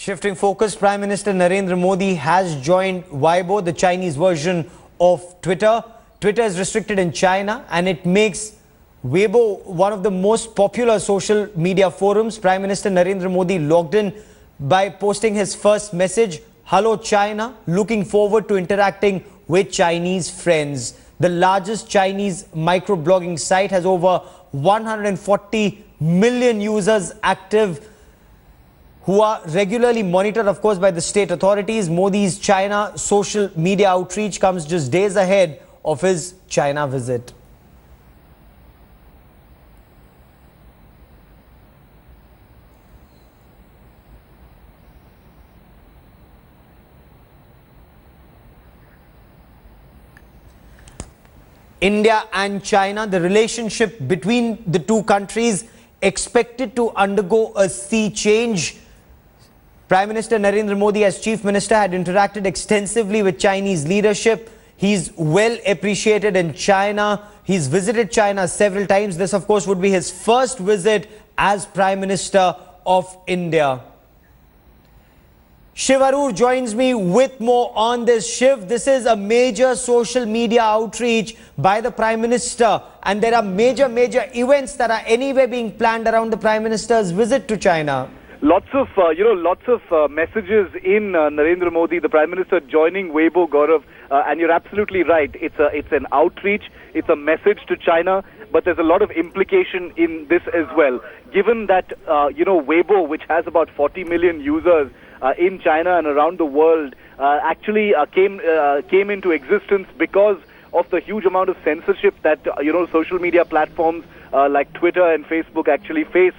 Shifting focus, Prime Minister Narendra Modi has joined Weibo, the Chinese version of Twitter. Twitter is restricted in China and it makes Weibo one of the most popular social media forums. Prime Minister Narendra Modi logged in by posting his first message, "Hello China, looking forward to interacting with Chinese friends." The largest Chinese microblogging site has over 140 million users active, who are regularly monitored, of course, by the state authorities. Modi's China social media outreach comes just days ahead of his China visit. India and China, the relationship between the two countries expected to undergo a sea change. Prime Minister Narendra Modi, as Chief Minister, had interacted extensively with Chinese leadership. He's well appreciated in China. He's visited China several times. This, of course, would be his first visit as Prime Minister of India. Shiv Arur joins me with more on this. Shiv, this is a major social media outreach by the Prime Minister, and there are major events that are anyway being planned around the Prime Minister's visit to China. Lots of messages in Narendra Modi, the Prime Minister, joining Weibo, Gaurav, and you're absolutely right. It's an outreach, it's a message to China, but there's a lot of implication in this as well. Given that Weibo, which has about 40 million users in China and around the world, actually came into existence because of the huge amount of censorship that social media platforms like Twitter and Facebook actually face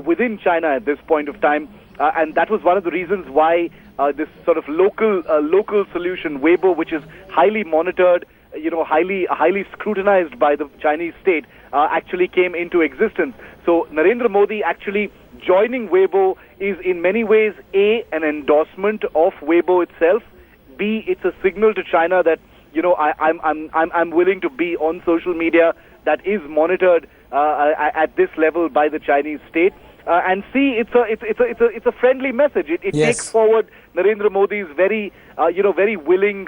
within China at this point of time, and that was one of the reasons why this sort of local solution, Weibo, which is highly monitored, highly scrutinized by the Chinese state, actually came into existence. So Narendra Modi actually joining Weibo is in many ways A, an endorsement of Weibo itself, B, it's a signal to China that I'm willing to be on social media that is monitored at this level by the Chinese state, and C, it's a friendly message. It Yes. takes forward Narendra Modi's very willing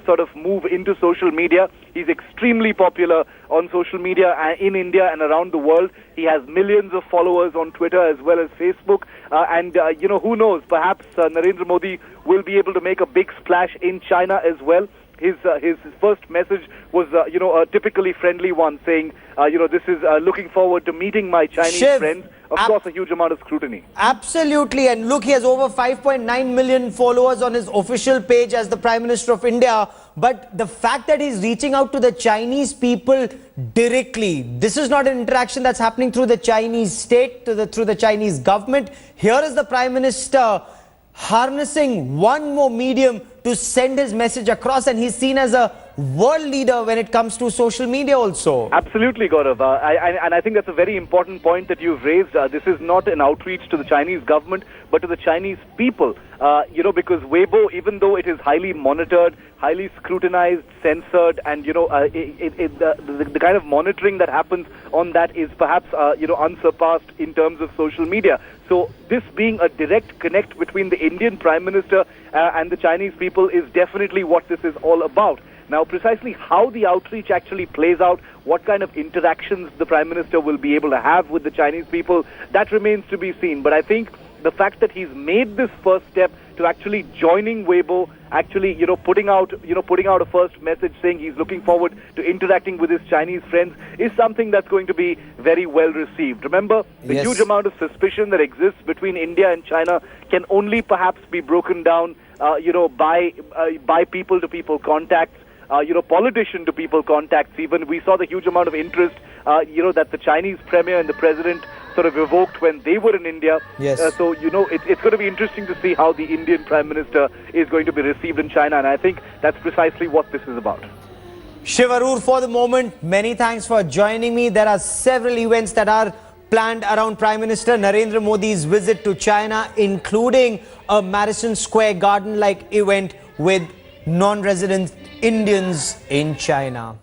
sort of move into social media. He's extremely popular on social media in India and around the world. He has millions of followers on Twitter as well as Facebook, and who knows? Perhaps Narendra Modi will be able to make a big splash in China as well. His first message was, a typically friendly one, saying, this is looking forward to meeting my Chinese Shiv, friends. Of course, a huge amount of scrutiny. Absolutely. And look, he has over 5.9 million followers on his official page as the Prime Minister of India. But the fact that he's reaching out to the Chinese people directly, this is not an interaction that's happening through the Chinese state, through the Chinese government. Here is the Prime Minister harnessing one more medium to send his message across, and he's seen as a world leader when it comes to social media also. Absolutely, Gaurav. And I think that's a very important point that you've raised. This is not an outreach to the Chinese government, but to the Chinese people. Because Weibo, even though it is highly monitored, highly scrutinized, censored, and the kind of monitoring that happens on that is perhaps unsurpassed in terms of social media. So this being a direct connect between the Indian Prime Minister and the Chinese people is definitely what this is all about. Now, precisely how the outreach actually plays out, what kind of interactions the Prime Minister will be able to have with the Chinese people, that remains to be seen. But I think the fact that he's made this first step to actually joining Weibo, actually putting out a first message saying he's looking forward to interacting with his Chinese friends, is something that's going to be very well received. Remember, the Yes. huge amount of suspicion that exists between India and China can only perhaps be broken down by people-to-people contacts, politician-to-people contacts. Even we saw the huge amount of interest that the Chinese premier and the president sort of evoked when they were in India. Yes. So it's going to be interesting to see how the Indian Prime Minister is going to be received in China, and I think that's precisely what this is about. Shiv Arur, for the moment, many thanks for joining me. There are several events that are planned around Prime Minister Narendra Modi's visit to China, including a Madison Square Garden-like event with non-resident Indians in China.